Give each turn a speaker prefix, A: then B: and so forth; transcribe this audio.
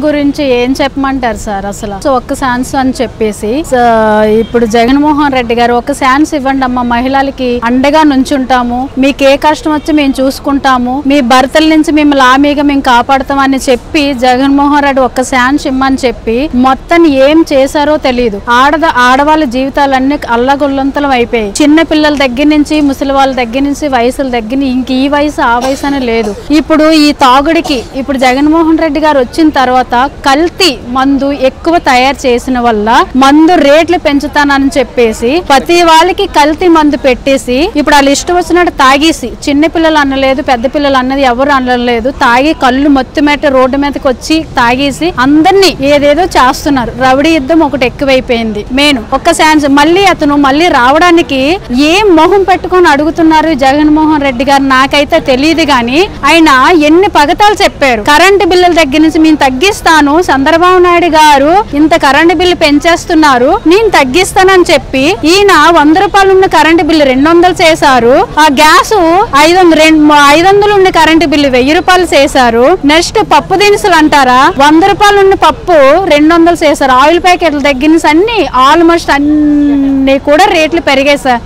A: గురించి ఏం చెప్పమంటారు సార్? అసలు ఒక్క ఛాన్స్ అని చెప్పేసి ఇప్పుడు జగన్మోహన్ రెడ్డి గారు ఒక ఛాన్స్ ఇవ్వండి అమ్మ, మహిళలకి అండగా నుంచుంటాము, మీకు ఏ కష్టం వచ్చి మేము చూసుకుంటాము, మీ భర్తల నుంచి మిమ్మల్ని ఆమెగా మేము కాపాడుతామని చెప్పి జగన్మోహన్ రెడ్డి ఒక్క ఛాన్స్ ఇమ్మని చెప్పి మొత్తం ఏం చేశారో తెలియదు. ఆడవాళ్ళ జీవితాలన్నీ అల్లగొల్లంతలం అయిపోయాయి. చిన్న పిల్లల దగ్గర నుంచి ముసలి వాళ్ళ దగ్గర నుంచి వయసుల దగ్గర ఇంక ఈ వయసు ఆ వయసు అని లేదు. ఇప్పుడు ఈ తాగుడికి ఇప్పుడు జగన్మోహన్ రెడ్డి గారు వచ్చిన తర్వాత కల్తీ మందు ఎక్కువ తయారు చేసిన వల్ల మందు రేట్లు పెంచుతానని చెప్పేసి ప్రతి వాళ్ళకి కల్తీ మందు పెట్టేసి ఇప్పుడు వాళ్ళు ఇష్టం వచ్చినట్టు తాగేసి, చిన్న పిల్లలు అనలేదు పెద్ద పిల్లలు అన్నది ఎవరు అనలేదు, తాగి కళ్ళు మొత్తుమేట రోడ్డు మీదకి వచ్చి తాగేసి అందరినీ ఏదేదో చేస్తున్నారు. రౌడీ యుద్ధం ఒకటి ఎక్కువైపోయింది. ఒక్క ఛాన్స్ మళ్ళీ రావడానికి ఏం మొహం పెట్టుకొని అడుగుతున్నారు జగన్మోహన్ రెడ్డి గారు నాకైతే తెలియదు. గాని ఆయన ఎన్ని పగతాలు చెప్పారు. కరెంటు బిల్లుల దగ్గర నుంచి మేము తగ్గిస్తాను, చంద్రబాబు నాయుడు గారు ఇంత కరెంటు బిల్లు పెంచేస్తున్నారు, నేను తగ్గిస్తానని చెప్పి ఈయన 100 రూపాయలు ఉన్న కరెంటు బిల్లు 200 చేశారు. ఆ గ్యాస్ 500 ఉన్న కరెంటు బిల్లు 1000 రూపాయలు చేశారు. నెక్స్ట్ పప్పు దినుసులు అంటారా, 100 రూపాయలు ఉన్న పప్పు 200 చేశారు. ఆయిల్ ప్యాకెట్ల దగ్గర నుంచి అన్ని ఆల్మోస్ట్ అన్ని కూడా రేట్లు పెరిగాయి సార్.